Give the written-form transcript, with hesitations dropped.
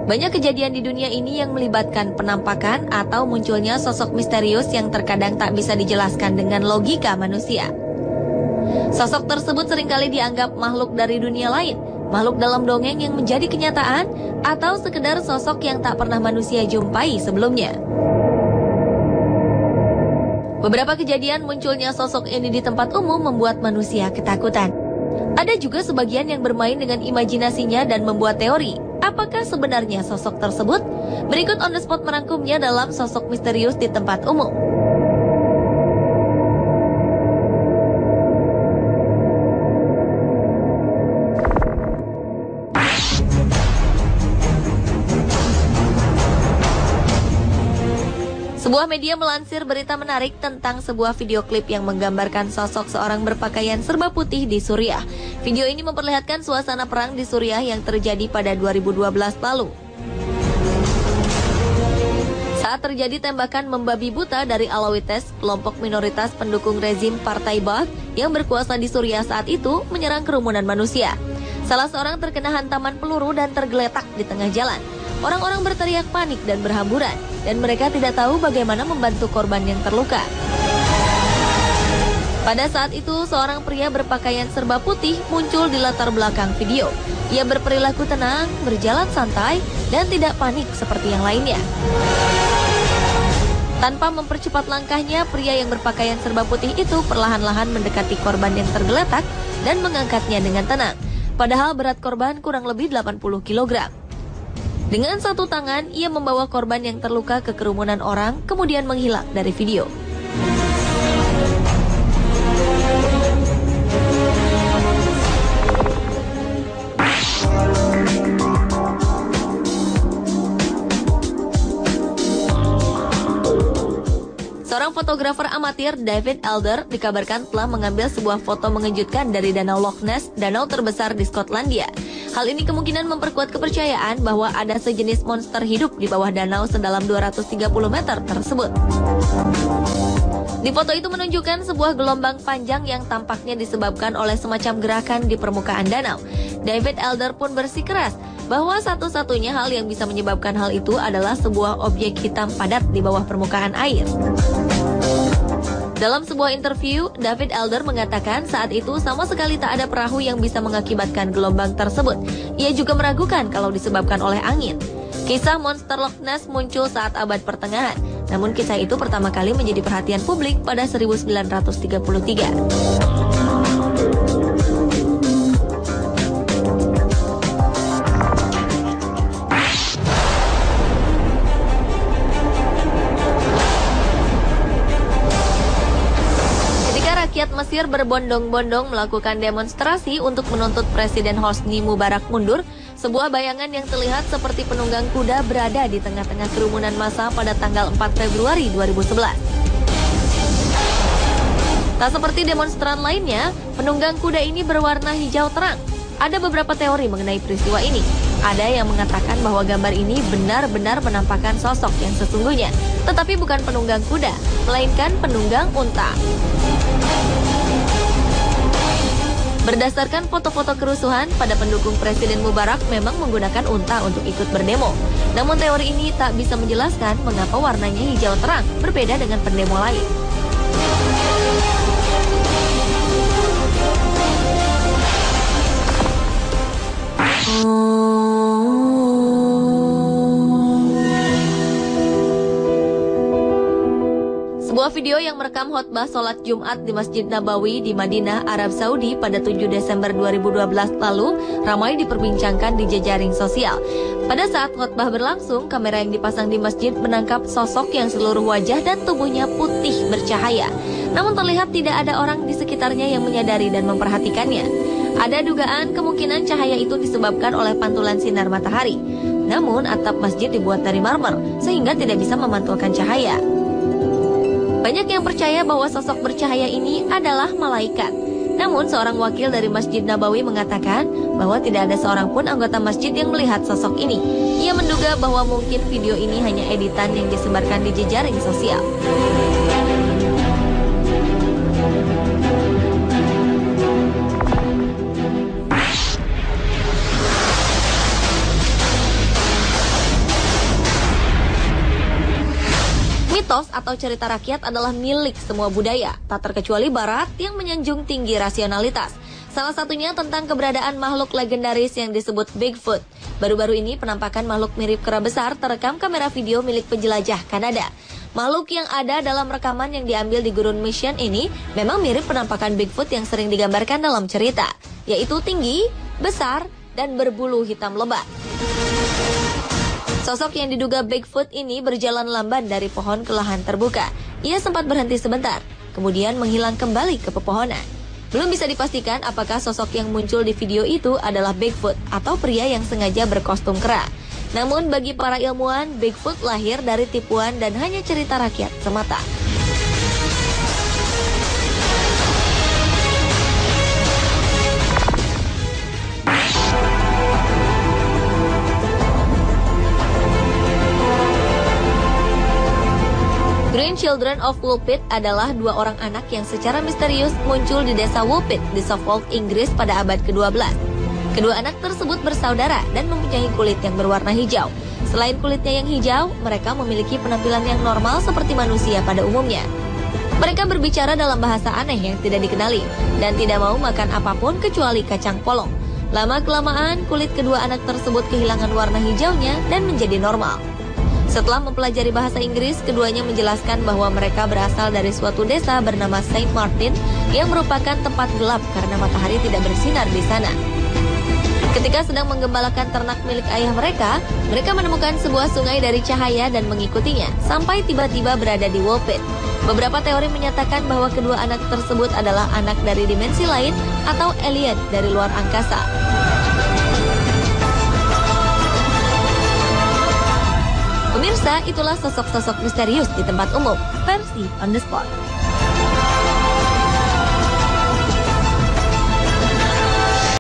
Banyak kejadian di dunia ini yang melibatkan penampakan atau munculnya sosok misterius yang terkadang tak bisa dijelaskan dengan logika manusia. Sosok tersebut seringkali dianggap makhluk dari dunia lain, makhluk dalam dongeng yang menjadi kenyataan, atau sekedar sosok yang tak pernah manusia jumpai sebelumnya. Beberapa kejadian munculnya sosok ini di tempat umum membuat manusia ketakutan. Ada juga sebagian yang bermain dengan imajinasinya dan membuat teori. Apakah sebenarnya sosok tersebut? Berikut on the spot merangkumnya dalam sosok misterius di tempat umum. Sebuah media melansir berita menarik tentang sebuah video klip yang menggambarkan sosok seorang berpakaian serba putih di Suriah. Video ini memperlihatkan suasana perang di Suriah yang terjadi pada 2012 lalu. Saat terjadi tembakan membabi buta dari Alawites, kelompok minoritas pendukung rezim Partai Baath yang berkuasa di Suriah saat itu menyerang kerumunan manusia. Salah seorang terkena hantaman peluru dan tergeletak di tengah jalan. Orang-orang berteriak panik dan berhamburan, dan mereka tidak tahu bagaimana membantu korban yang terluka. Pada saat itu, seorang pria berpakaian serba putih muncul di latar belakang video. Ia berperilaku tenang, berjalan santai, dan tidak panik seperti yang lainnya. Tanpa mempercepat langkahnya, pria yang berpakaian serba putih itu perlahan-lahan mendekati korban yang tergeletak dan mengangkatnya dengan tenang. Padahal berat korban kurang lebih 80 kg. Dengan satu tangan, ia membawa korban yang terluka ke kerumunan orang, kemudian menghilang dari video. Seorang fotografer amatir, David Elder, dikabarkan telah mengambil sebuah foto mengejutkan dari Danau Loch Ness, danau terbesar di Skotlandia. Hal ini kemungkinan memperkuat kepercayaan bahwa ada sejenis monster hidup di bawah danau sedalam 230 meter tersebut. Di foto itu menunjukkan sebuah gelombang panjang yang tampaknya disebabkan oleh semacam gerakan di permukaan danau. David Elder pun bersikeras bahwa satu-satunya hal yang bisa menyebabkan hal itu adalah sebuah objek hitam padat di bawah permukaan air. Dalam sebuah interview, David Elder mengatakan saat itu sama sekali tak ada perahu yang bisa mengakibatkan gelombang tersebut. Ia juga meragukan kalau disebabkan oleh angin. Kisah monster Loch Ness muncul saat abad pertengahan, namun kisah itu pertama kali menjadi perhatian publik pada 1933. Rakyat Mesir berbondong-bondong melakukan demonstrasi untuk menuntut Presiden Hosni Mubarak mundur. Sebuah bayangan yang terlihat seperti penunggang kuda berada di tengah-tengah kerumunan massa pada tanggal 4 Februari 2011. Tak seperti demonstran lainnya, penunggang kuda ini berwarna hijau terang. Ada beberapa teori mengenai peristiwa ini. Ada yang mengatakan bahwa gambar ini benar-benar menampakkan sosok yang sesungguhnya, tetapi bukan penunggang kuda, melainkan penunggang unta. Berdasarkan foto-foto kerusuhan, pada pendukung Presiden Mubarak memang menggunakan unta untuk ikut berdemo. Namun teori ini tak bisa menjelaskan mengapa warnanya hijau terang, berbeda dengan pendemo lain. Sebuah video yang merekam khotbah sholat Jumat di Masjid Nabawi di Madinah, Arab Saudi pada 7 Desember 2012 lalu ramai diperbincangkan di jejaring sosial. Pada saat khotbah berlangsung, kamera yang dipasang di masjid menangkap sosok yang seluruh wajah dan tubuhnya putih bercahaya. Namun terlihat tidak ada orang di sekitarnya yang menyadari dan memperhatikannya. Ada dugaan kemungkinan cahaya itu disebabkan oleh pantulan sinar matahari. Namun atap masjid dibuat dari marmer sehingga tidak bisa memantulkan cahaya. Banyak yang percaya bahwa sosok bercahaya ini adalah malaikat. Namun seorang wakil dari Masjid Nabawi mengatakan bahwa tidak ada seorang pun anggota masjid yang melihat sosok ini. Ia menduga bahwa mungkin video ini hanya editan yang disebarkan di jejaring sosial. Mitos atau cerita rakyat adalah milik semua budaya, tak terkecuali Barat yang menyanjung tinggi rasionalitas. Salah satunya tentang keberadaan makhluk legendaris yang disebut Bigfoot. Baru-baru ini penampakan makhluk mirip kera besar terekam kamera video milik penjelajah Kanada. Makhluk yang ada dalam rekaman yang diambil di gurun Mission ini memang mirip penampakan Bigfoot yang sering digambarkan dalam cerita, yaitu tinggi, besar, dan berbulu hitam lebat. Sosok yang diduga Bigfoot ini berjalan lamban dari pohon ke lahan terbuka. Ia sempat berhenti sebentar, kemudian menghilang kembali ke pepohonan. Belum bisa dipastikan apakah sosok yang muncul di video itu adalah Bigfoot atau pria yang sengaja berkostum kera. Namun bagi para ilmuwan, Bigfoot lahir dari tipuan dan hanya cerita rakyat semata. Green Children of Woolpit adalah dua orang anak yang secara misterius muncul di desa Woolpit di Suffolk, Inggris pada abad ke-12. Kedua anak tersebut bersaudara dan mempunyai kulit yang berwarna hijau. Selain kulitnya yang hijau, mereka memiliki penampilan yang normal seperti manusia pada umumnya. Mereka berbicara dalam bahasa aneh yang tidak dikenali dan tidak mau makan apapun kecuali kacang polong. Lama-kelamaan, kulit kedua anak tersebut kehilangan warna hijaunya dan menjadi normal. Setelah mempelajari bahasa Inggris, keduanya menjelaskan bahwa mereka berasal dari suatu desa bernama Saint Martin yang merupakan tempat gelap karena matahari tidak bersinar di sana. Ketika sedang menggembalakan ternak milik ayah mereka menemukan sebuah sungai dari cahaya dan mengikutinya sampai tiba-tiba berada di Woolpit. Beberapa teori menyatakan bahwa kedua anak tersebut adalah anak dari dimensi lain atau alien dari luar angkasa. Pemirsa, itulah sosok-sosok misterius di tempat umum, versi On The Spot.